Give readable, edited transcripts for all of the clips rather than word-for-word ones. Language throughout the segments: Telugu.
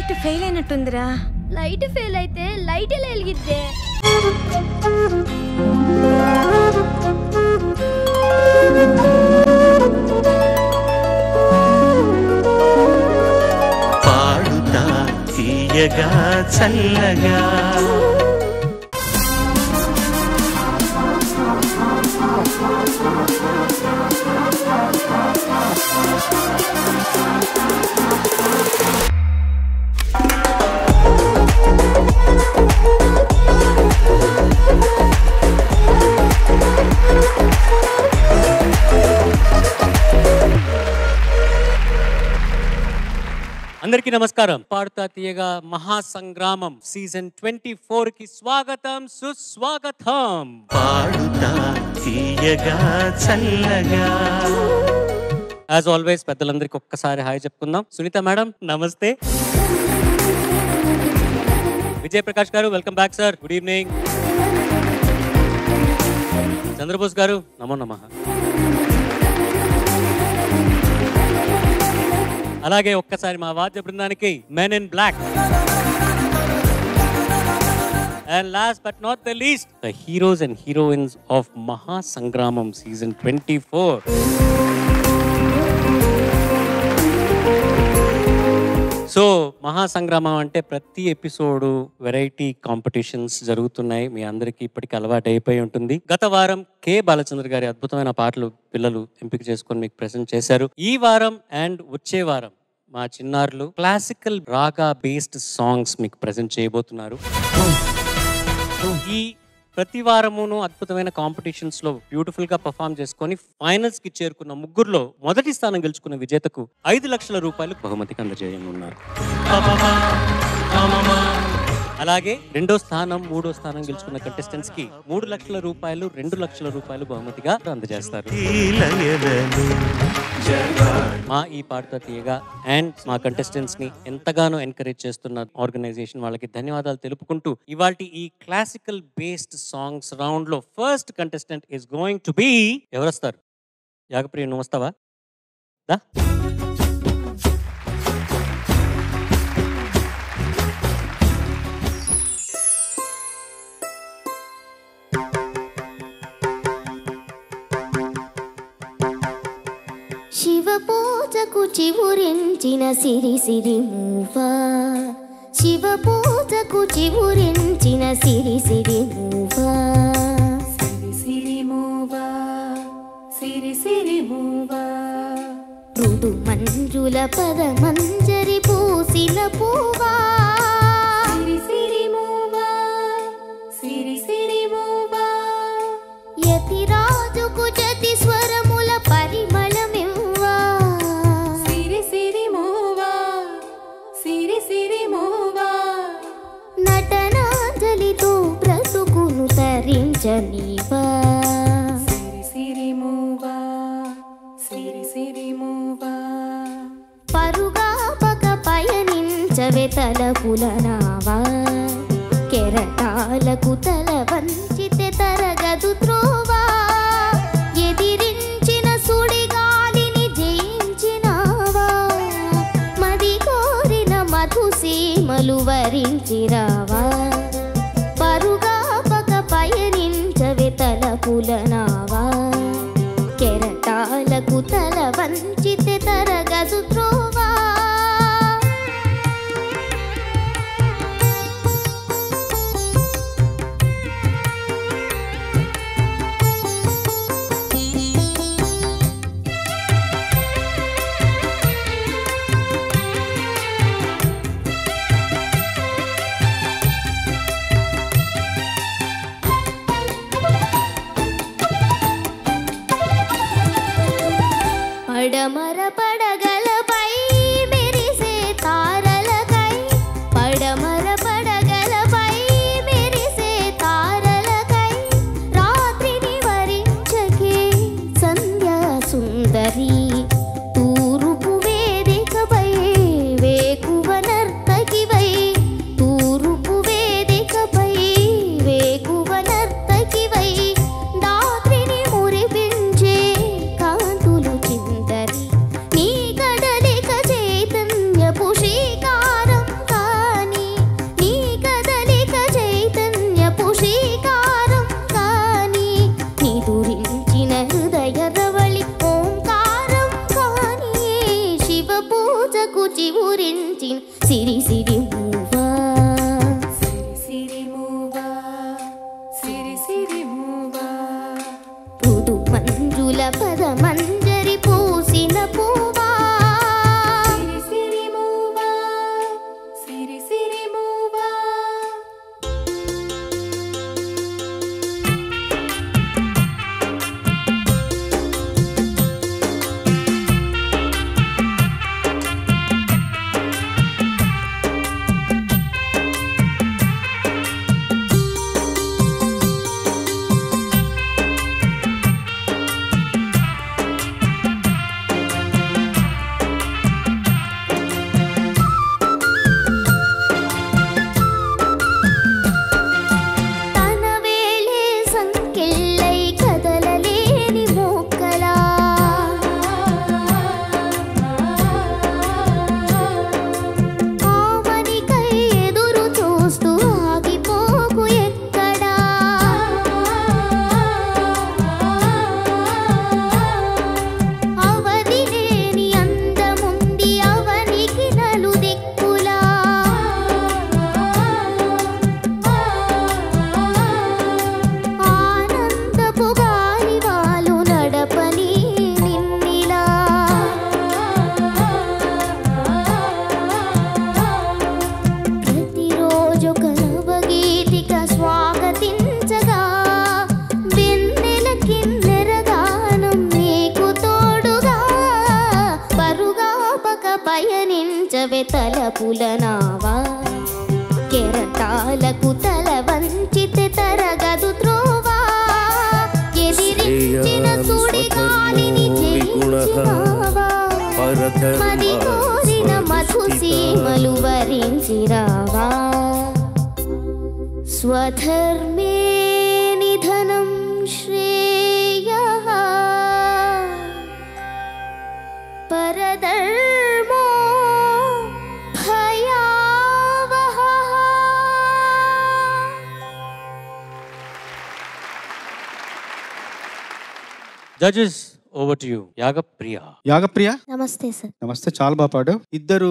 లైట్ ఫెయిల్ అయినట్టుందిరా. లైట్ ఫెయిల్ అయితే లైట్ ఎలా వెలిగిద్దే? పాడుతా తీయగా చల్లగా అందరికీ నమస్కారం. పాడుతా తీయగా మహాసంగ్రామం సీజన్ 24 కి స్వాగతం, సుస్వాగతం. పాడుతా తీయగా చల్లగా. యాజ్ ఆల్వేస్ పెద్దలందరికీ ఒక్కసారి హాయ్ చెప్పుకుందాం. సునీత మేడం నమస్తే. విజయ్ ప్రకాష్ గారు welcome back sir. Good evening. Chandrabose గారు నమో నమః. అలాగే ఒక్కసారి మా వాద్య బృందానికి Men in Black. And last but not the least, the heroes and heroines of Mahasangamam season 24. So మహాసంగ్రామం అంటే ప్రతి ఎపిసోడు వెరైటీ కాంపిటీషన్స్ జరుగుతున్నాయి. మీ అందరికీ ఇప్పటికీ అలవాటు అయిపోయి ఉంటుంది. గత వారం కె బాలచంద్ర గారి అద్భుతమైన పాటలు పిల్లలు ఎంపిక చేసుకొని మీకు ప్రెజెంట్ చేశారు. ఈ వారం అండ్ వచ్చే వారం మా చిన్నారులు క్లాసికల్ రాగా బేస్డ్ సాంగ్స్ మీకు ప్రెజెంట్ చేయబోతున్నారు. ఈ ప్రతి వారమును అద్భుతమైన కాంపిటీషన్స్ లో బ్యూటిఫుల్ గా పర్ఫామ్ చేసుకొని ఫైనల్స్ కి చేరుకున్న ముగ్గురులో మొదటి స్థానం గెలుచుకున్న విజేతకు 5 లక్షల రూపాయలు బహుమతికి అందజేయనున్నారు. అలాగే రెండో స్థానం, మూడో స్థానం గెలుచుకున్న కంటెస్టెంట్స్ కి 3 లక్షల రూపాయలు, 2 లక్షల రూపాయలు బహుమతిగా అందజేస్తారు. మా ఈ పాడుతా తీయగా అండ్ మా కంటెస్టెంట్స్ ని ఎంతగానో ఎంకరేజ్ చేస్తున్న ఆర్గనైజేషన్ వాళ్ళకి ధన్యవాదాలు తెలుపుకుంటూ ఇవాల్టి ఈ క్లాసికల్ బేస్డ్ సాంగ్స్ రౌండ్ లో first contestant is going to be ఎవరు వస్తారు? యాగప్రియ నువ్వు వస్తావా? దా శివ పూజకు చివురించిన సిరి సిరి మూవా, శివ పూజకు చివురించిన సిరి సిరి మూవా, సిరి సిరి మూవా, సిరి సిరి మూవా, మృదు మంజుల పద మంజరి పూసిన పూవా, సిరి సిరి మూవా, సిరి సిరి మూవా, యతి రాజుకు జతి స్వరముల పరిమళమివ్వా, సిరి సిరి మూవా, సిరి సిరి మూవా, నటనాంజలితో బ్రతుకును తరించనీవా, సిరి సిరి మూవా, సిరి సిరి మూవా, పరుగా పగ పయనించవే తలపులనావా, కెరటాలకు తల వంచితే తరగదు త్రోవా, ఎదిరించిన సుడిగాలిని జయించినావా, మది కోరిన మధుసీమలు వరించిరావా, పరుగా పగ పయనించవే తలపులనావా, కెరటాలకు తల వంచితే తరగదు త్రోవా. పడమర పడగలపై మెరిసే తారలకై, పడమర పడగలపై మెరిసే తారలకై, రాత్రిని వరించకే సంధ్యా సుందరి, తూర్పు వేదికపై వేకువ నర్తకివై, తూర్పు వేదికపై వేకువ నర్తకివై, దాత్రిని మురిపించే కాంతులు చిందరి, నీ ఊరి ఊరించిన సిరి సిరి మూవా పుదు మంజుల పద మంజరి పూసిన పూవా తలపులనావా కెరటాలకు తల వంచితే తరగదు త్రోవా ఎదిరించిన సుడిగాలిని జయించినావా మది కోరిన మధుసీమలు వరించిరావా స్వధర్మే నిధనం శ్రేయః పరధర్మో judges over to you. Yagapriya నమస్తే సార్. నమస్తే, చాలా బాగా పాడావు. ఇద్దరు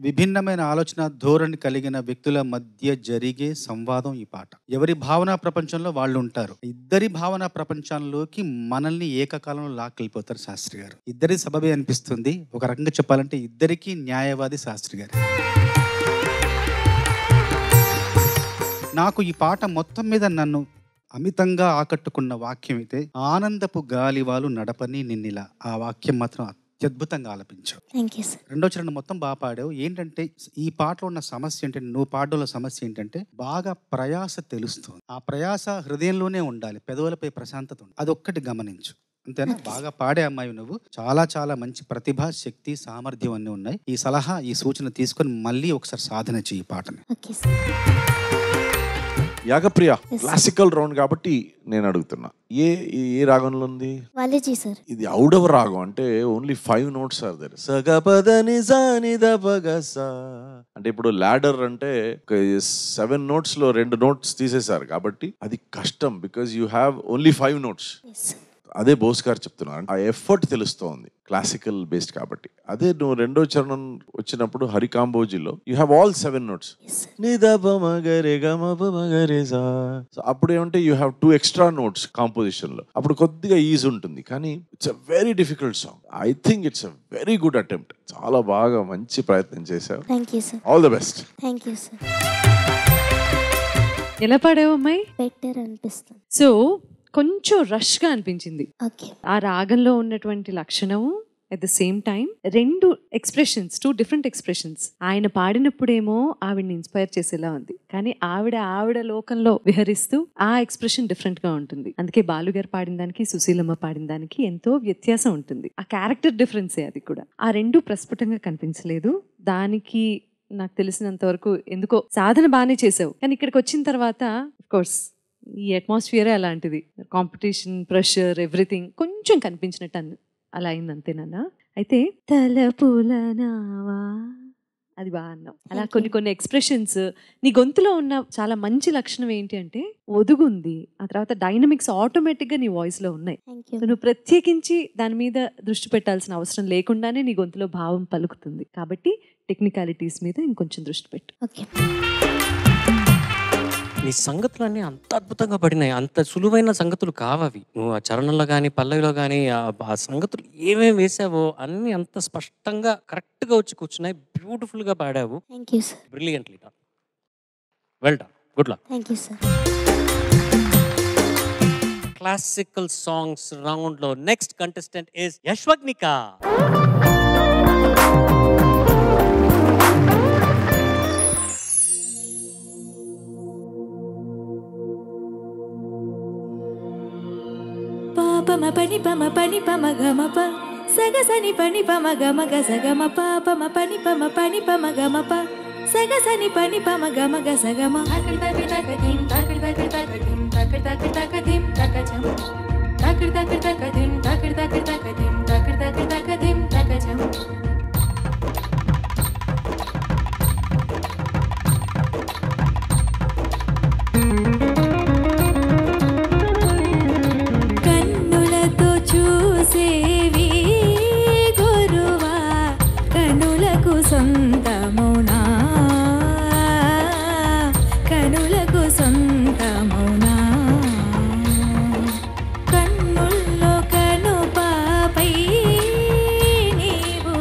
విభిన్నమైన ఆలోచన ధోరణి కలిగిన వ్యక్తుల మధ్య జరిగే సంవాదం ఈ పాట. ఎవరి భావనా ప్రపంచంలో వాళ్ళు ఉంటారు. ఇద్దరి భావనా ప్రపంచంలోకి మనల్ని ఏకకాలంలో లాక్కెళ్ళిపోతారు శాస్త్రి గారు. ఇద్దరి సబబే అనిపిస్తుంది. ఒక రకంగా చెప్పాలంటే ఇద్దరికి న్యాయవాది శాస్త్రి గారు. నాకు ఈ పాట మొత్తం మీద నన్ను అమితంగా ఆకట్టుకున్న వాక్యం అయితే ఆనందపు గాలివాలు నడపని నిన్నిలా. ఆ వాక్యం మాత్రం అత్యద్భుతంగా ఆలపించావు. రెండో చరణం మొత్తం బాగా పాడావు. ఏంటంటే ఈ పాటలో ఉన్న సమస్య ఏంటంటే, నువ్వు పాటలో సమస్య ఏంటంటే బాగా ప్రయాస తెలుస్తుంది. ఆ ప్రయాస హృదయంలోనే ఉండాలి, పెదవులపై ప్రశాంతత ఉండాలి. అదొక్కటి గమనించు, అంతేనా? బాగా పాడే అమ్మాయి నువ్వు. చాలా చాలా మంచి ప్రతిభ, శక్తి, సామర్థ్యం అన్నీ ఉన్నాయి. ఈ సలహా, ఈ సూచన తీసుకొని మళ్ళీ ఒకసారి సాధన చేయి పాటని. యాగప్రియ, క్లాసికల్ రౌండ్ కాబట్టి నేను అడుగుతున్నా, ఏ ఏ రాగంలో ఉంది? ఇది ఔడవ రాగం, అంటే ఓన్లీ 5 notes ఆర్ దేర్. సగపదని సానిదపగసా అంటే ఇప్పుడు లాడర్ అంటే 7 notes లో 2 notes తీసేశారు కాబట్టి అది కష్టం. Because you have only 5 notes. అదే బోస్ గారు చెప్తున్నారు, ఆ ఎఫర్ట్ తెలుస్తోంది క్లాసికల్ బేస్డ్ కాబట్టి. అదే నువ్వు రెండో చరణం వచ్చినప్పుడు హరికాంబోజీలో యూ హ్యావ్ ఆల్ 7 notes. అప్పుడు ఏమంటే you have 2 extra notes composition లో. అప్పుడు కొద్దిగా ఈజీ ఉంటుంది. కానీ it's a very difficult song. I think it's a very good attempt. చాలా బాగా మంచి ప్రయత్నం చేశావు. All the best. ఎలా పాడావు అమ్మాయి? బెటర్ అనిపిస్తుంది. సో కొంచెం రష్ గా అనిపించింది. ఆ రాగంలో ఉన్నటువంటి లక్షణము at the same time 2 expressions, 2 different expressions. ఆయన పాడినప్పుడేమో ఆవిడని ఇన్స్పైర్ చేసేలా ఉంది, కానీ ఆవిడ లోకంలో విహరిస్తూ ఆ ఎక్స్ప్రెషన్ డిఫరెంట్ గా ఉంటుంది. అందుకే బాలుగారు పాడిన దానికి, సుశీలమ్మ పాడిన దానికి ఎంతో వ్యత్యాసం ఉంటుంది. ఆ క్యారెక్టర్ డిఫరెన్సే అది కూడా. ఆ 2 ప్రస్ఫుటంగా కనిపించలేదు. దానికి నాకు తెలిసినంత వరకు ఎందుకో సాధన బాగానే చేసావు, కానీ ఇక్కడికి వచ్చిన తర్వాత ఆఫ్ కోర్స్ ఈ అట్మాస్ఫియరే అలాంటిది. కాంపిటీషన్, ప్రెషర్, ఎవ్రీథింగ్ కొంచెం కనిపించినట్టు అలా అయింది, అంతేనా? అయితే తలపుల నావా అది బాగా అన్నావు. అలా కొన్ని కొన్ని ఎక్స్ప్రెషన్స్ నీ గొంతులో ఉన్న చాలా మంచి లక్షణం ఏంటి అంటే ఒదుగుంది, ఆ తర్వాత డైనమిక్స్ ఆటోమేటిక్ గా నీ వాయిస్ లో ఉన్నాయి. నువ్వు ప్రత్యేకించి దాని మీద దృష్టి పెట్టాల్సిన అవసరం లేకుండానే నీ గొంతులో భావం పలుకుతుంది. కాబట్టి టెక్నికాలిటీస్ మీద ఇంకొంచెం దృష్టి పెట్టు. నీ సంగతులన్నీ అంత అద్భుతంగా పడినాయి. అంత సులువైన సంగతులు కావవి. నువ్వు ఆ చరణంలో కానీ పల్లవిలో కానీ ఆ సంగతులు ఏమేమి వేసావో అన్ని అంత స్పష్టంగా కరెక్ట్ గా వచ్చి కూర్చున్నాయి. బ్యూటిఫుల్ గా పాడావు. Brilliantly done. Well done. Good luck. Classical songs round లో నెక్స్ట్ కంటెస్టెంట్ ఇస్ యశ్వగ్నిక. పమ పని పమ పని పమ గమ ప సగ సని పని పమ గమ గ సగమ ప పమ పని పమ పని పమ గమ ప సగ సని పని పమ గమ గ సగమ తకడ తకడ తకదిం తకడ తకడ తకదిం తకడ తకడ తకదిం తకచం తకడ తకడ తకదిం తకడ తకడ తకదిం తకడ తకడ తకదిం తకచం చూసేవి గురువా కనులకు సొంతమునా కనులకు సొంతమునా కన్నుల్లో కనుపాపై నీవు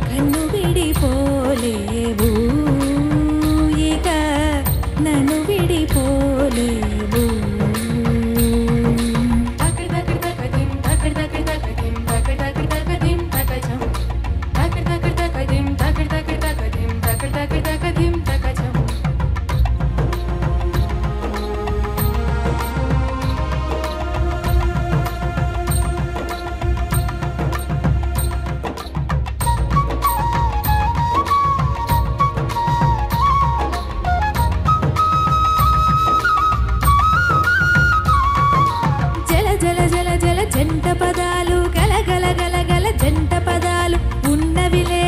కన్ను విడిపోలేవు ఇక నన్ను విడిపోలేవు జంట పదాలు గల గల గల గల జంట పదాలు ఉన్నవిలే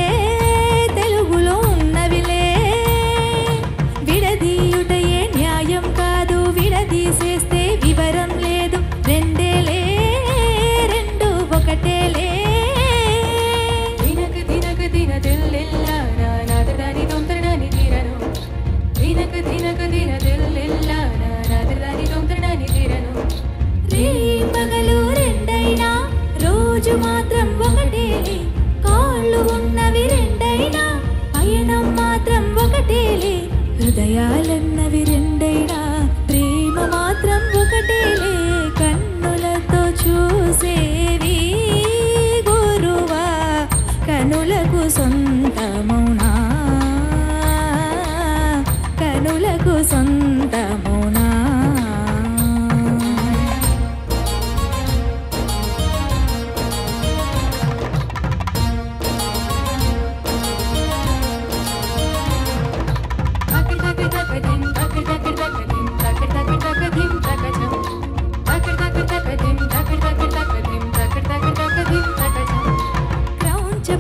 తెలుగులో ఉన్నవిలే విడదీయుటయే న్యాయం కాదు విడదీసేస్తే వివరం లేదు రెండేలే రెండు ఒకటేలే దినక దినక దిన తెల్లెల్లా నాదరాని తొందరని తీరను దినక దినక దిన తెల్లెల్లా నాదరాని తొందరని తీరను రే పగలు రెండైనా రోజు మాత్రం ఒకటేలే కాళ్ళు ఉన్నవి రెండైనా పయనం మాత్రం ఒకటేలే హృదయాలన్నవి రెండైనా ప్రేమ మాత్రం ఒకటేలే కన్నులతో చూసేవి గురువా కనులకు సొంతమునా కనులకు సొంతమునా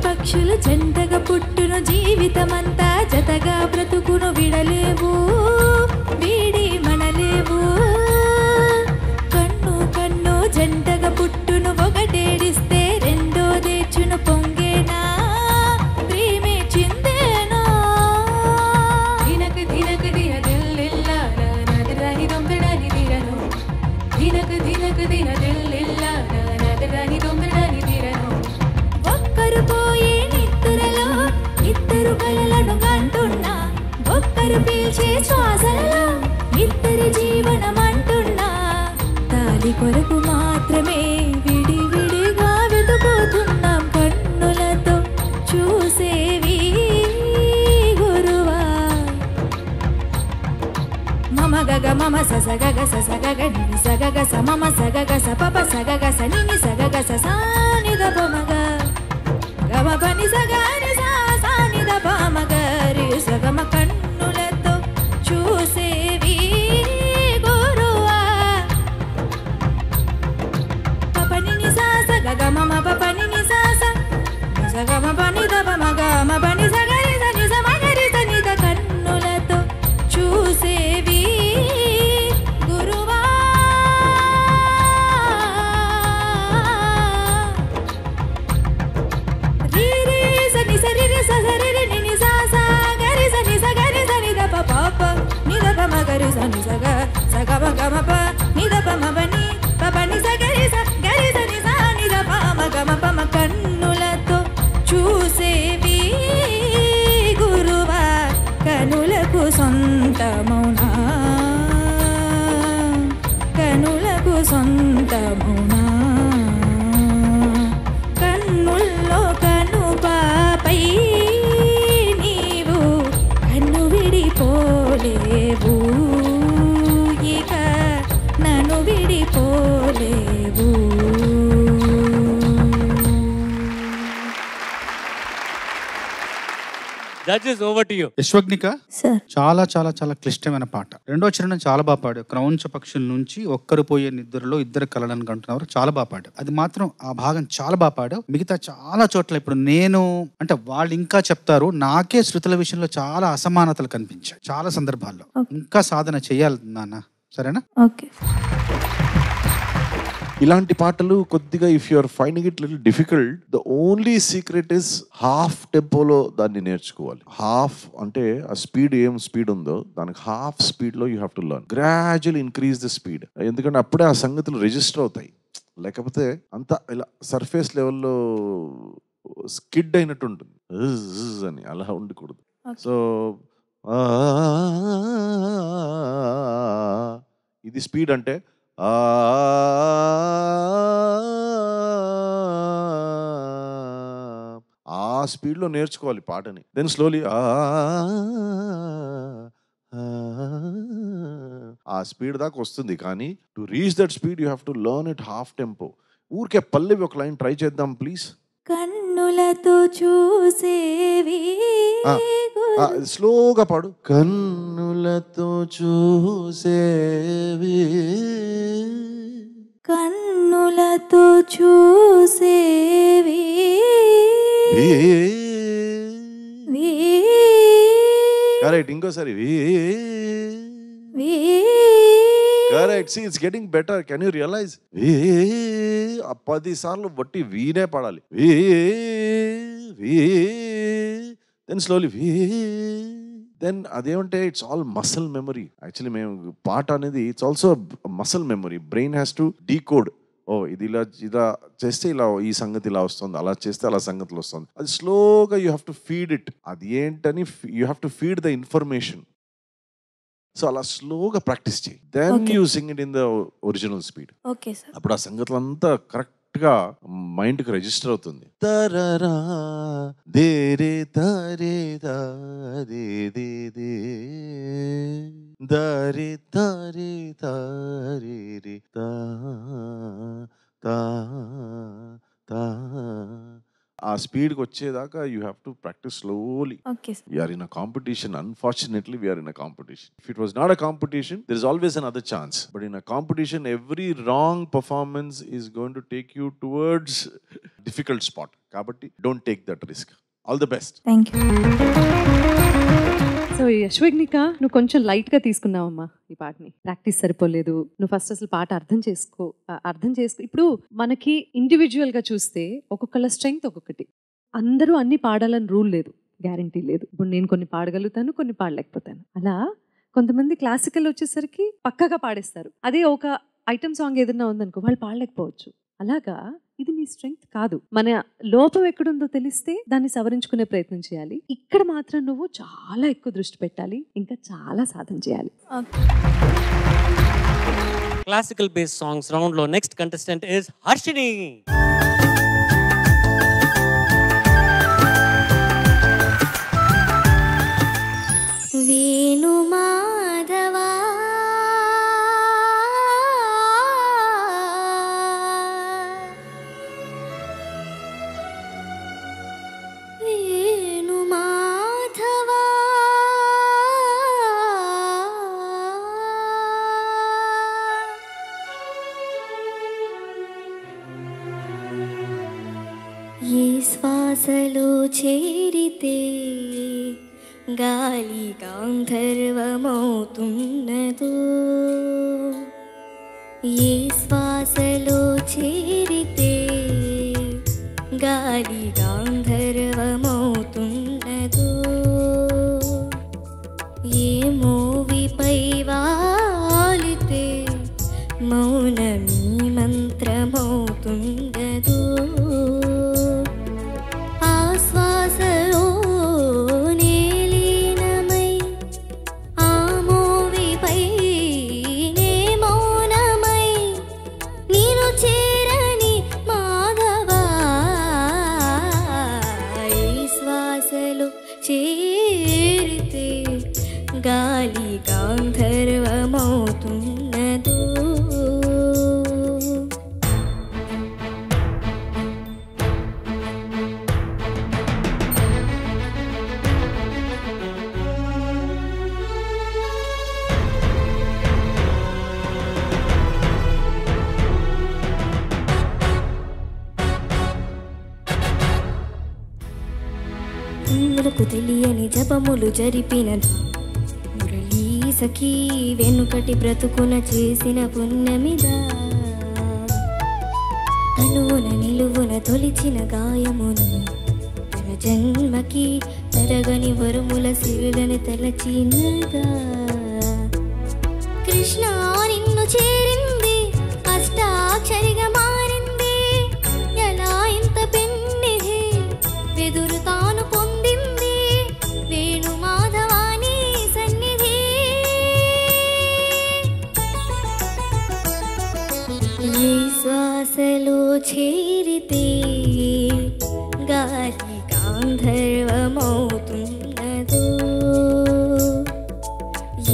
పక్షులు జంటగా పుట్టును జీవితమంతా జతగా బ్రతుకును విడలేవు వీడి మనలేవు కన్ను కన్ను జంటగా పుట్టును ఒకటేడిస్తే రెండో దేచును పొంగేనా ప్రేమే చిందేనా దినక దినక దిన దిల్లెల్లా నాదరాని దొంగడాని తీరను దినక దినక దిన దిల్లెల్లా నాదరాని దొంగడాని తీరను ఒక్కరు పోయే నిద్దురలో ఇద్దరు కలలను కంటున్నా ఒక్కరు పీల్చే శ్వాసలలో ఇద్దరి జీవనం అంటున్నా తాలి కొరకు మాత్రమే విడివిడిగా వెతుకుతున్నాం కన్నులతో చూసేవి గురువా మమ గగ మమ సగగ సగగ నిని సగగ స మమ సగగ స పప సగగ స నిని సగగ స సాని ద పమగ గమ పని సగాని సాని ద పమగ రి సగమ కన్నులతో చూసేవి గురువా పపని ని సా సగగ మమ పపని ని సా స సగమ పని ద పమగ మ పని సగరి స ని సమగ పమని పపని సగరి సగరి సని సాని ద పమ గమ పమ కన్నులతో చూసేవి గురువా కనులకు సొంతమౌనా కనులకు సొంతమౌనా కన్నుల్లో కనుపాపై నీవు కన్ను విడిపోలేవు ఇక నన్ను విడిపోలేవు. Judges over to you. Yashwagnika sir చాలా చాలా చాలా క్లిష్టమైన పాట. రెండో చరణం చాలా బాగా పాడావు. క్రౌంచ పక్షుల నుంచి ఒక్కరు పోయే నిద్రలో ఇద్దరు కలలను కంటున్నారు. చాలా బాగా పాడావు. అది మాత్రం ఆ భాగం చాలా బాగా పాడావు. మిగతా చాలా చోట్ల ఇప్పుడు నేను అంటే వాళ్ళు ఇంకా చెప్తారు, నాకే శృతుల విషయంలో చాలా అసమానతలు కనిపించాయి చాలా సందర్భాల్లో. ఇంకా సాధన చేయాలి నాన్న, సరేనా? ఓకే. ఇలాంటి పాటలు కొద్దిగా if you are finding it little difficult, the only secret is half టెంపోలో దాన్ని నేర్చుకోవాలి. హాఫ్ అంటే ఆ స్పీడ్ ఏం స్పీడ్ ఉందో దానికి హాఫ్ స్పీడ్ లో you have to learn. Gradual increase the speed. ఎందుకంటే అప్పుడే ఆ సంగతులు రిజిస్టర్ అవుతాయి. లేకపోతే అంతా ఇలా సర్ఫేస్ లెవెల్లో స్కిడ్ అయినట్టు ఉంటుంది అని, అలా ఉండకూడదు. సో ఇది స్పీడ్ అంటే ఆ స్పీడ్లో నేర్చుకోవాలి పాటని. దెన్ స్లోలీ ఆ స్పీడ్ దాకా వస్తుంది. కానీ to reach that speed you have to learn it half tempo. ఊరికే పల్లవి ఒక లైన్ ట్రై చేద్దాం ప్లీజ్. కన్నులతో చూసేవి స్లోగా పాడు. కన్నులతో చూసేవి కన్నులతో చూసేవి కరెక్ట్. ఇంకోసారి correct. See it's getting better. Can you realize? 10 సార్లు బట్టి వీనే పాడాలి. దెన్ స్లోలీ దెన్ అదేమంటే it's all muscle memory. Actually మేము పాట అనేది it's also muscle memory. Brain has to decode. ఓ ఇది ఇలా ఇలా చేస్తే ఇలా ఈ సంగతి ఇలా వస్తుంది, అలా చేస్తే అలా సంగతులు వస్తుంది. అది స్లోగా you have to feed it. అది ఏంటని you have to feed the information. So అలా స్లోగా ప్రాక్టీస్ చేయి. Then you sing it in the original speed. Okay sir. అప్పుడు ఆ సంగతులంతా కరెక్ట్ గా మైండ్ కి రిజిస్టర్ అవుతుంది. తరరా దేరే తరే దే దే దే దరే తరే తరే రే తా తా తా. ఆ స్పీడ్కి వచ్చేదాకా you have to practice slowly. Okay sir. We are in a competition. Unfortunately, we are in a competition. If it was not a competition, there is always another chance. But in a competition, every wrong performance is going to take you towards difficult spot. Kabatti, don't take that risk. All the best. Thank you. So Yashwagnika, నువ్వు కొంచెం లైట్గా తీసుకున్నావమ్మా ఈ పాటని. ప్రాక్టీస్ సరిపోలేదు. నువ్వు ఫస్ట్ అసలు పాట అర్థం చేసుకో. ఇప్పుడు మనకి ఇండివిజువల్గా చూస్తే ఒక్కొక్కళ్ళ స్ట్రెంగ్త్ ఒక్కొక్కటి. అందరూ అన్ని పాడాలని రూల్ లేదు, గ్యారంటీ లేదు. ఇప్పుడు నేను కొన్ని పాడగలుగుతాను, కొన్ని పాడలేకపోతాను. అలా కొంతమంది క్లాసికల్ వచ్చేసరికి పక్కగా పాడేస్తారు. అదే ఒక ఐటమ్ సాంగ్ ఏదైనా ఉందనుకో వాళ్ళు పాడలేకపోవచ్చు. అలాగా ఇది నీ స్ట్రెంగ్త్ కాదు. మన లోపం ఎక్కడుందో తెలిస్తే దాన్ని సవరించుకునే ప్రయత్నం చేయాలి. ఇక్కడ మాత్రం నువ్వు చాలా ఎక్కువ దృష్టి పెట్టాలి, ఇంకా చాలా సాధన చేయాలి. క్లాసికల్ బేస్డ్ సాంగ్స్ రౌండ్ లో next contestant is Harshini. Venu మాధవా వేణు మాధవా ఏ శ్వాసలో చేరితే గాలి గాంధర్వమవుతున్నదో, ఏ శ్వాసలో చేరితే గాలి గాంధర్వమవుతున్నదో, ఏ మోవిపై వాలితే మౌన అందరకు తెలియని జపములు జరిపిన మురళీ సఖీ వెనుకటి బ్రతుకున చేసిన పుణ్యమిదా తనువున నిలువున తొలిచిన గాయమును తన జన్మకి తరగని వరముల సిరులని తలచినదా కృష్ణ నిన్ను చేరింది అష్టాక్షరిగా మారింది ఎలా ఇంత పెన్నిది వెదురు తాను పొందింది వేణు మాధవాని సన్నిధి శ్వాసలో చేరితే గాలి గాంధర్వమవుతున్నదో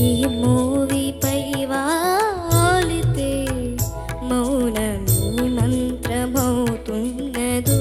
ఈ మూవీపై వాలితే మౌనమే మంత్రమవుతున్నదో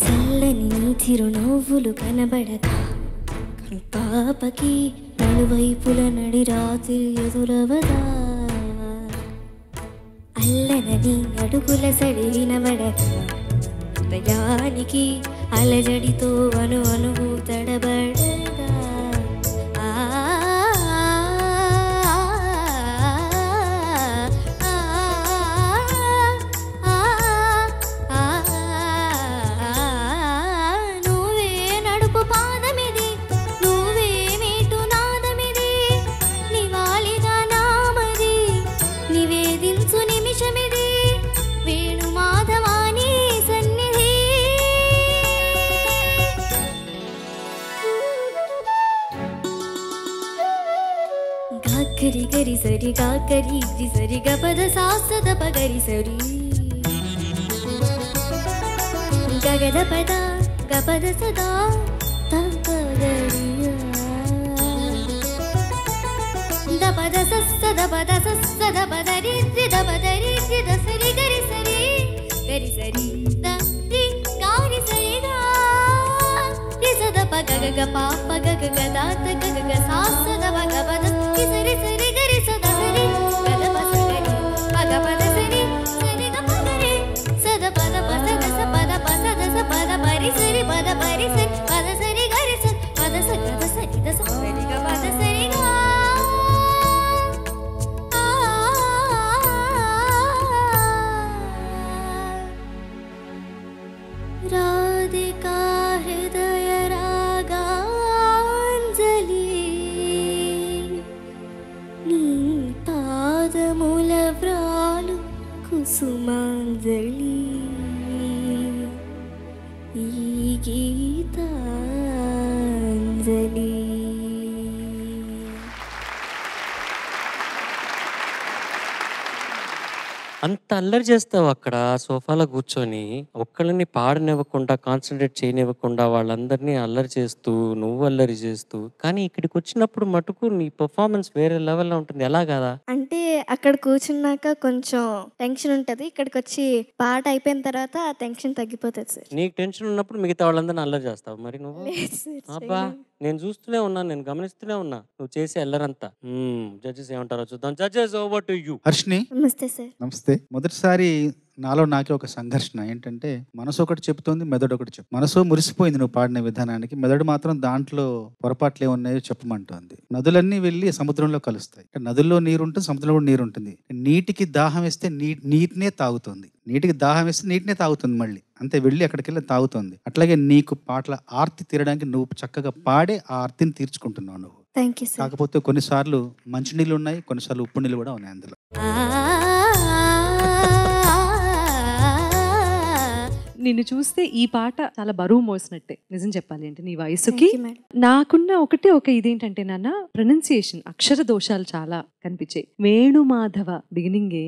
చల్లని నీ చిరునవ్వులు కనబడక పాపకి నలువైపుల నడి రాత్రి ఎదురవదా అల్లనని అడుగుల సడి వినబడక హృదయానికి అలజడితో అను అనువు తడబడగా గరి గరి సరి గా కరి రి సరి గ పద సాసద పగరి సరి గగద పద గ పద సదా తగరియా ద పద సద పద సద పద రి రి ద పద రి రి ద సరి గరి సరి ద రి గారి సరి గా రి సద పగ గ పాప గ గ దా త గ గ సాసద పగ పద రి సరి సరి గరి సద సరి గద పద సరి పగ పద సరి సరి గ పద రి సద పద పద స పద పద స పద పరి సరి పద పరి సరి పద సరి గరి స పద స గద సరి ద సరి గ పద సరి గా రాధికా హృదయ రాగాంజలి నీ పాదముల వ్రాలు కుసుమాంజలి ఈ గీతాంజలి అంత అల్లరి చేస్తావు అక్కడ సోఫాలో కూర్చొని ఒక్కళ్ళని పాడనివ్వకుండా కాన్సన్ట్రేట్ చేయనివ్వకుండా వాళ్ళందరినీ అల్లరి చేస్తూ నువ్వు అల్లరి చేస్తూ కానీ ఇక్కడికి వచ్చినప్పుడు మటుకు నీ పర్ఫార్మెన్స్ వేరే లెవెల్లో ఉంటుంది ఎలా కదా అంటే అక్కడ కూర్చున్నాక కొంచెం టెన్షన్ ఉంటది ఇక్కడికి వచ్చి పాట అయిపోయిన తర్వాత ఆ టెన్షన్ తగ్గిపోతుంది సార్ నీకు టెన్షన్ ఉన్నప్పుడు మిగతా వాళ్ళందరినీ అల్లరి చేస్తావు మరి నువ్వు అబ్బా నేను చూస్తూనే ఉన్నాను నేను గమనిస్తూనే ఉన్నా నువ్వు చేసే అల్లరంతా జడ్జెస్ ఏమంటారో చూద్దాం judges over to you Harshini నమస్తే సార్ నమస్తే మొదటిసారి నాలో నాకే ఒక సంఘర్షణ ఏంటంటే మనసు ఒకటి చెప్తోంది మెదడు ఒకటి చెప్తుంది మనసు మురిసిపోయింది నువ్వు పాడిన విధానానికి మెదడు మాత్రం దాంట్లో పొరపాట్లు ఏమున్నాయో చెప్పమంటోంది నదులన్నీ వెళ్ళి సముద్రంలో కలుస్తాయి నదుల్లో నీరు ఉంటుంది సముద్రంలో కూడా నీరు ఉంటుంది నీటికి దాహం వేస్తే నీటినే తాగుతుంది నీటికి దాహం వేస్తే నీటినే తాగుతుంది మళ్ళీ అంతే వెళ్ళి అక్కడికి వెళ్ళి తాగుతుంది అట్లాగే నీకు పాటల ఆర్తి తీరడానికి నువ్వు చక్కగా పాడే ఆ ఆర్తిని తీర్చుకుంటున్నావు నువ్వు కాకపోతే కొన్నిసార్లు మంచినీళ్ళు ఉన్నాయి కొన్నిసార్లు ఉప్పు నీళ్ళు కూడా ఉన్నాయి అందులో నిన్ను చూస్తే ఈ పాట చాలా బరువు మోసినట్టే, నిజం చెప్పాలి అంటే నీ వయసుకి. నాకున్న ఒక ఇదేంటంటే నాన్న, ప్రొనౌన్సియేషన్ అక్షర దోషాలు చాలా కనిపించాయి. వేణుమాధవ బిగినింగే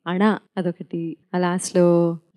అణ అదొకటి, ఆ లాస్ట్ లో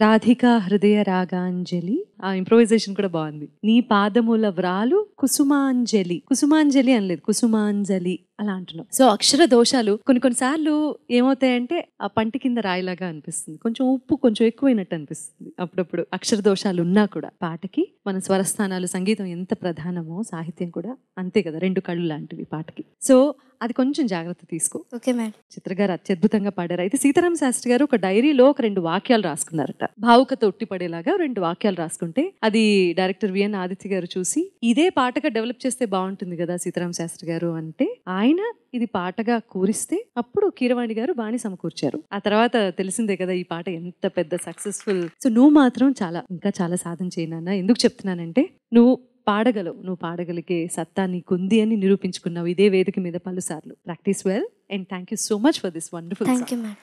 రాధికా హృదయ రాగాంజలి, ఆ ఇంప్రొవైజేషన్ కూడా బాగుంది. నీ పాదముల వ్రాలు కుసుమాంజలి, కుసుమాంజలి అనలేదు కుసుమాంజలి అలా అంటున్నాం. సో అక్షర దోషాలు కొన్నిసార్లు ఏమవుతాయంటే ఆ పంటి కింద రాయిలాగా అనిపిస్తుంది, కొంచెం ఉప్పు కొంచెం ఎక్కువైనట్టు అనిపిస్తుంది అప్పుడప్పుడు. అక్షర దోషాలు ఉన్నా కూడా పాటకి మన స్వరస్థానాలు, సంగీతం ఎంత ప్రధానమో సాహిత్యం కూడా అంతే కదా, రెండు కళ్ళు లాంటివి పాటకి. సో అది కొంచెం జాగ్రత్త తీసుకో. Okay madam. చిత్ర గారు అత్యద్భుతంగా పాడారు. అయితే సీతారామ శాస్త్రి గారు ఒక డైరీలో ఒక 2 వాక్యాలు రాసుకున్నారట, భావుకత ఉట్టిపడేలాగా 2 వాక్యాలు రాసుకుంటే అది డైరెక్టర్ విఎన్ ఆదిత్య గారు చూసి ఇదే పాటగా డెవలప్ చేస్తే బాగుంటుంది కదా సీతారామ శాస్త్రి గారు అంటే, ఆయన ఇది పాటగా కూరిస్తే అప్పుడు కీరవాణి గారు బాణి సమకూర్చారు. ఆ తర్వాత తెలిసిందే కదా ఈ పాట ఎంత పెద్ద సక్సెస్ఫుల్. సో నువ్వు మాత్రం ఇంకా చాలా సాధన చేయనన్నా. ఎందుకు చెప్తున్నానంటే నువ్వు పాడగలవు, నువ్వు పాడగలిగే సత్తా నీకుంది అని నిరూపించుకున్నావు ఇదే వేదిక మీద పలుసార్లు. Practice well and thank you so much for this wonderful. Thank you madam.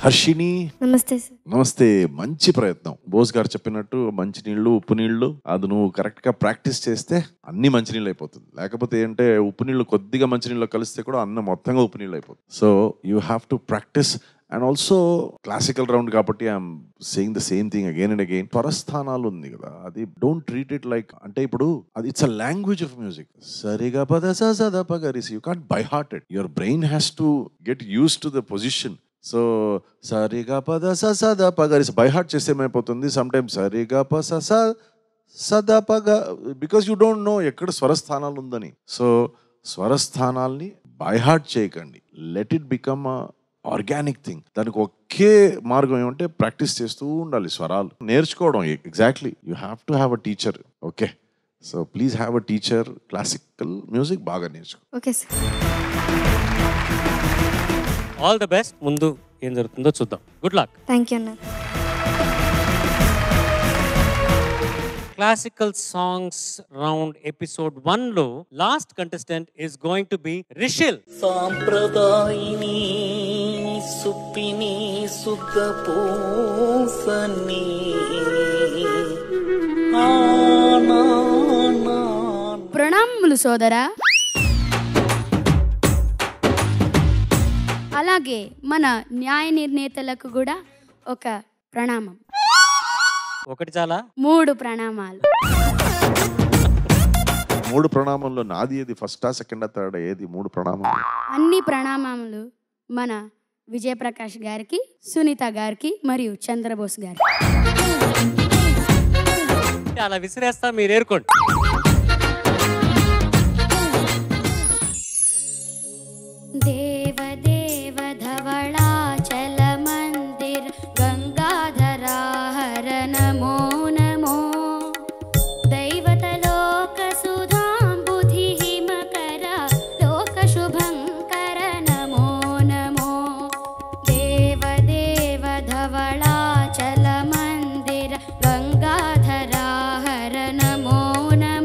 Harshini నమస్తే సార్. నమస్తే. మంచి ప్రయత్నం. బోస్ గారు చెప్పినట్టు మంచి నీళ్లు ఉప్పు నీళ్లు అది నువ్వు కరెక్ట్ గా ప్రాక్టీస్ చేస్తే అన్ని మంచి నీళ్ళు అయిపోతుంది. లేకపోతే ఏంటంటే ఉప్పు నీళ్లు కొద్దిగా మంచి నీళ్ళు కలిస్తే కూడా అన్నం మొత్తంగా ఉప్పు నీళ్ళు అయిపోతుంది. So you have to practice. And also classical round కాబట్టి I'm saying the same thing again and again. స్వరస్థానాలు ఉంది కదా, అది డోంట్ ట్రీట్ ఇట్ లైక్ అంటే ఇప్పుడు అది it's uh language of music. సరిగా పద సద పగరిసి you can't by heart it. Your brain has to get used to the position. So సరిగా పద సద పగరిసి బై హార్ట్ చేస్తే ఏమైపోతుంది, సమ్ టైమ్స్ సరిగా ప సదా పగ, బికాస్ యూ డోంట్ నో ఎక్కడ స్వరస్థానాలు ఉందని. సో స్వరస్థానాల్ని బై హార్ట్ చేయకండి, let it become a organic thing. దానికి ఒకే మార్గం ఏమంటే ప్రాక్టీస్ చేస్తూ ఉండాలి, స్వరాలు నేర్చుకోవడం. Exactly you have to have a teacher. Okay, so please have a teacher. Classical music బాగా నేర్చుకో. Okay sir. All the best. ముందు ఏం జరుగుతుందో చూద్దాం. Good luck. థ్యాంక్ యూ అన్న. Classical songs round episode 1 lo last contestant is going to be Rishil. సాంప్రదాయిని సుప్పిని సుఖ పూసని ప్రణామములు సోదరా. అలాగే మన న్యాయ నిర్ణేతలకు కూడా ఒక ప్రణామం. ఒకటి చాలా 3 ప్రణామాలు. 3 ప్రణామంలో నాది ఏది, ఫస్టా సెకండా థర్డా ఏది? 3 ప్రణామాలు. అన్ని ప్రణామాములు మన విజయప్రకాష్ గారికి, సునీత గారికి మరియు చంద్రబోస్ గారికి. అలా విసిరేస్తా, మీరు ఏరుకోండి. దేవదేవ ధవళాచల మందిర్ గంగాధరా హర నమో నమో. దైవతలోక సుధాంబుధి హిమకర లోక శుభంకర నమో నమో. దేవదేవ ధవళాచల మందిర గంగాధరా హర నమో నమో.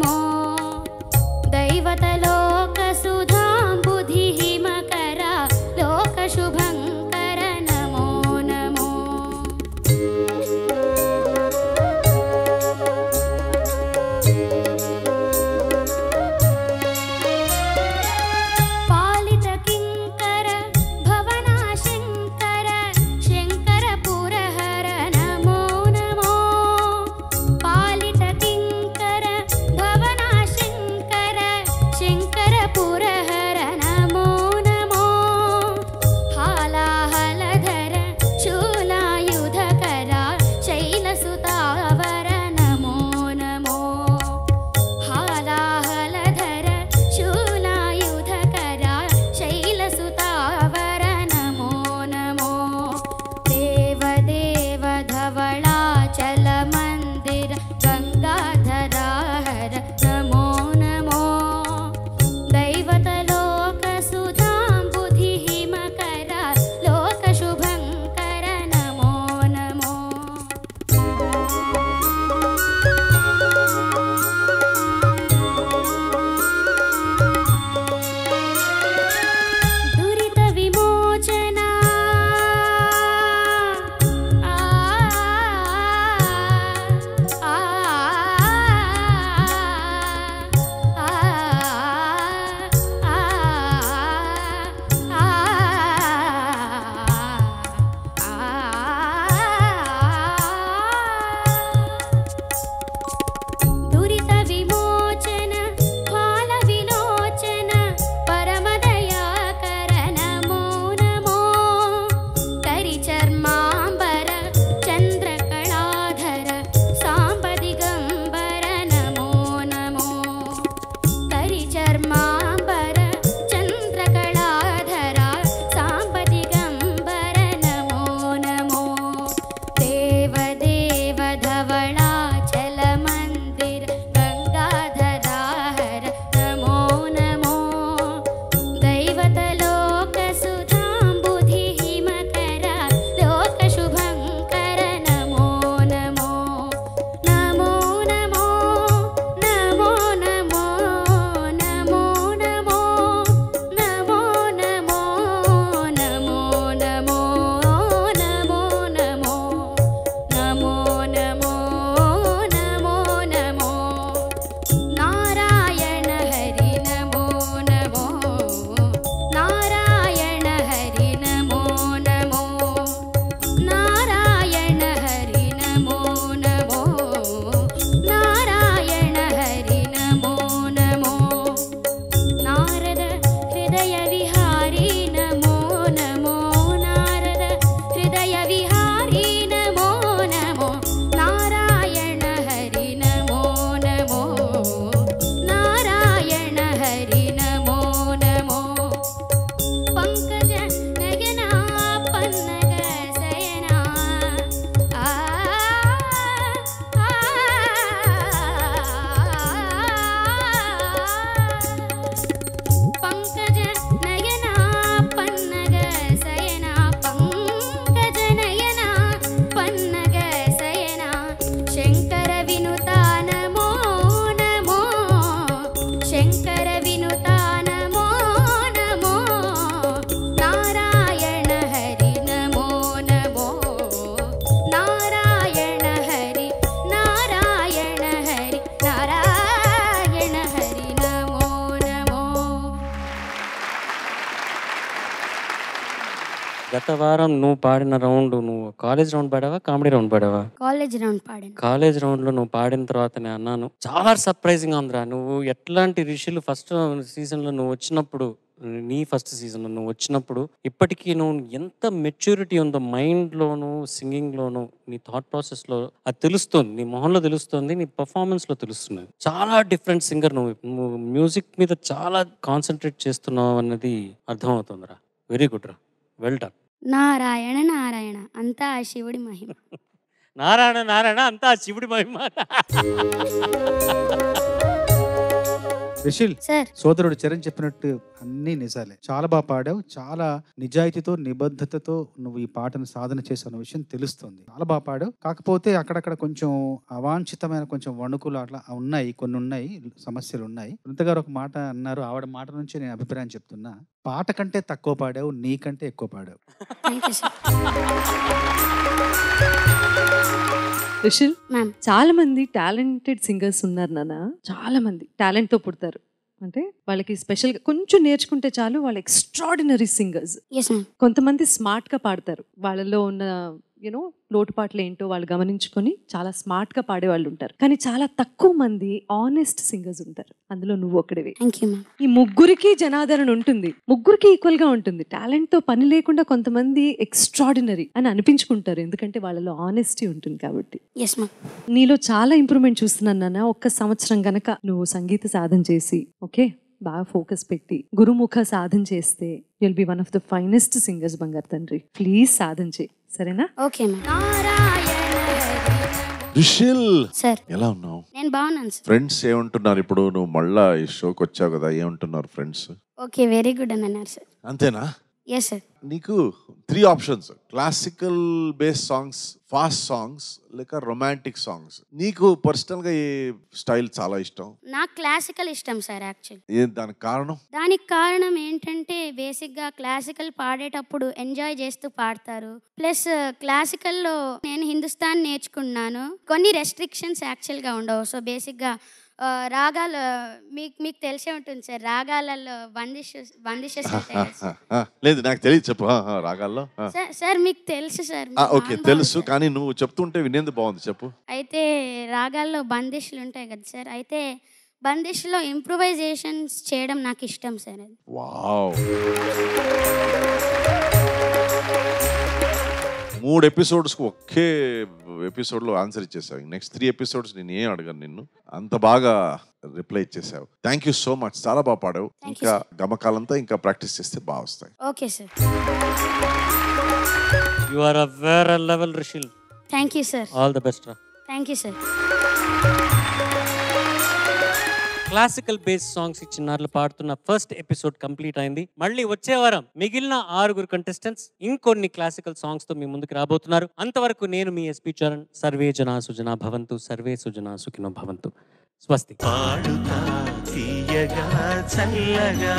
గత వారం నువ్వు పాడిన రౌండ్, నువ్వు కాలేజ్ రౌండ్ పాడావా, కామెడీ రౌండ్ పాడావా? కాలేజ్ రౌండ్ పాడాను. కాలేజ్ రౌండ్ లో నువ్వు పాడిన తర్వాత నేను అన్నాను, చాలా సర్ప్రైజింగ్ గా ఉందిరా. నువ్వు ఎట్లాంటి రిషులు ఫస్ట్ సీజన్ లో నువ్వు వచ్చినప్పుడు, నీ ఫస్ట్ సీజన్ నువ్వు వచ్చినప్పుడు ఇప్పటికీ నువ్వు ఎంత మెచ్యూరిటీ ఉందో మైండ్లోను, సింగింగ్లోను, నీ థాట్ ప్రాసెస్లో అది తెలుస్తుంది. నీ మొహంలో తెలుస్తుంది, నీ పర్ఫార్మెన్స్లో తెలుస్తుంది. చాలా డిఫరెంట్ సింగర్ నువ్వు మ్యూజిక్ మీద చాలా కాన్సన్ట్రేట్ చేస్తున్నావు అన్నది అర్థమవుతుందిరా. వెరీ గుడ్ రా, వెల్ డన్. నారాయణ నారాయణ అంతా ఆ శివుడి మహిమ. నారాయణ నారాయణ అంతా ఆ శివుడి మహిమ. రిషిల్, సార్ సోదరుడు చరణ్ చెప్పినట్టు అన్ని నిజాలే. చాలా బాగా పాడావు. చాలా నిజాయితీతో, నిబద్ధతతో నువ్వు ఈ పాటను సాధన చేసిన విషయం తెలుస్తుంది. చాలా బాగా పాడావు. కాకపోతే అక్కడక్కడ కొంచెం అవాంఛితమైన కొంచెం వణుకులు అట్లా ఉన్నాయి, కొన్ని ఉన్నాయి, సమస్యలు ఉన్నాయి. వృంత గారు ఒక మాట అన్నారు, ఆవిడ మాట నుంచి నేను అభిప్రాయం చెప్తున్నా. పాట కంటే తక్కువ పాడావు, నీకంటే ఎక్కువ పాడావు. రిషిల్, మ్యామ్. చాలా మంది టాలెంటెడ్ సింగర్స్ ఉన్నారు నాన్న. చాలా మంది టాలెంట్ తో పుడతారు. అంటే వాళ్ళకి స్పెషల్గా కొంచెం నేర్చుకుంటే చాలు, వాళ్ళు ఎక్స్ట్రాడినరీ సింగర్స్. కొంతమంది స్మార్ట్ గా పాడతారు. వాళ్ళలో ఉన్న యూనో లోటుపాట్లు ఏంటో వాళ్ళు గమనించుకొని చాలా స్మార్ట్ గా పాడే వాళ్ళు ఉంటారు. కానీ చాలా తక్కువ మంది ఆనెస్ట్ సింగర్స్ ఉంటారు. అందులో నువ్వు ఒకటివి. ఈ ముగ్గురికి జనాదరణ ఉంటుంది, ముగ్గురికి ఈక్వల్ గా ఉంటుంది. టాలెంట్ తో పని లేకుండా కొంతమంది ఎక్స్ట్రాడినరీ అని అనిపించుకుంటారు, ఎందుకంటే వాళ్ళలో ఆనెస్టీ ఉంటుంది కాబట్టి. నీలో చాలా ఇంప్రూవ్మెంట్ చూస్తున్నాను నాన్న. ఒక్క సంవత్సరం గనక నువ్వు సంగీత సాధన చేసి, ఓకే, బాగా ఫోకస్ పెట్టి గురుముఖ సాధన చేస్తే you'll be one of the finest singers బంగారు తండ్రి. ప్లీజ్ సాధన చేయి, సరేనా? ఓకే రిషిల్, సార్ ఎలా ఉన్నావు? నేను బాగున్నాను సార్. ఫ్రెండ్స్ ఏమంటున్నారు ఇప్పుడు నువ్వు మళ్ళా ఈ షోకి వచ్చావు కదా, ఏమంటున్నారు ఫ్రెండ్స్? ఓకే, వెరీ గుడ్ అని అన్నారు సార్. అంతేనా? Yes sir. నీకు 3 options: classical base songs, fast songs, లేక రొమాంటిక్ సాంగ్స్. నీకు పర్సనల్ గా ఏ స్టైల్ చాలా ఇష్టం? నాకు క్లాసికల్ ఇష్టం సార్. యాక్చువల్లీ దానికి కారణం? దానికి కారణం ఏంటంటే బేసిక్ గా క్లాసికల్ పాడేటప్పుడు ఎంజాయ్ చేస్తూ పాడతారు. ప్లస్ క్లాసికల్లో నేను హిందుస్థాన్ నేర్చుకున్నాను, కొన్ని రెస్ట్రిక్షన్స్ యాక్చువల్ గా ఉండవు. సో బేసిక్ గా రాగాలు మీకు తెలిసే ఉంటుంది సార్, రాగాలలో బందిషెస్ లేదు, నాకు తెలియదు, చెప్పు. రాగాల్లో సార్ మీకు తెలుసు సార్? ఓకే, తెలుసు, కానీ నువ్వు చెప్తుంటే వినేది బాగుంది, చెప్పు. అయితే రాగాల్లో బందిష్లు ఉంటాయి కదా సార్, అయితే బందిష్లో ఇంప్రూవైజేషన్స్ చేయడం నాకు ఇష్టం సార్. అది వావ్. 3 ఎపిసోడ్స్కి ఒకే ఎపిసోడ్లో ఆన్సర్ ఇచ్చేసావు. నెక్స్ట్ 3 ఎపిసోడ్స్ నేను ఏం అడగను నిన్ను, అంత బాగా రిప్లై ఇచ్చేసావు. థ్యాంక్ యూ సో మచ్, చాలా బాగా పాడావు. ఇంకా గమకాలంతా ఇంకా ప్రాక్టీస్ చేస్తే బాగా వస్తాయి. Okay sir. You are uh వేరే level Rishil. Thank you sir. All the best రా. Thank you sir. Classical base songs ఈ చిన్నారులు పాడుతున్న ఫస్ట్ ఎపిసోడ్ కంప్లీట్ అయింది. మళ్ళీ వచ్చే వారం మిగిలిన 6 కంటెస్టెంట్స్ ఇంకొన్ని క్లాసికల్ సాంగ్స్ తో మీ ముందుకు రాబోతున్నారు. అంతవరకు నేను మీ ఎస్పీ చరణ్. సర్వే జనా సుజనా భవంతు, సర్వే సుజనా సుఖినో భవంతు. స్వస్తి. పాడుతా తీయగా చల్లగా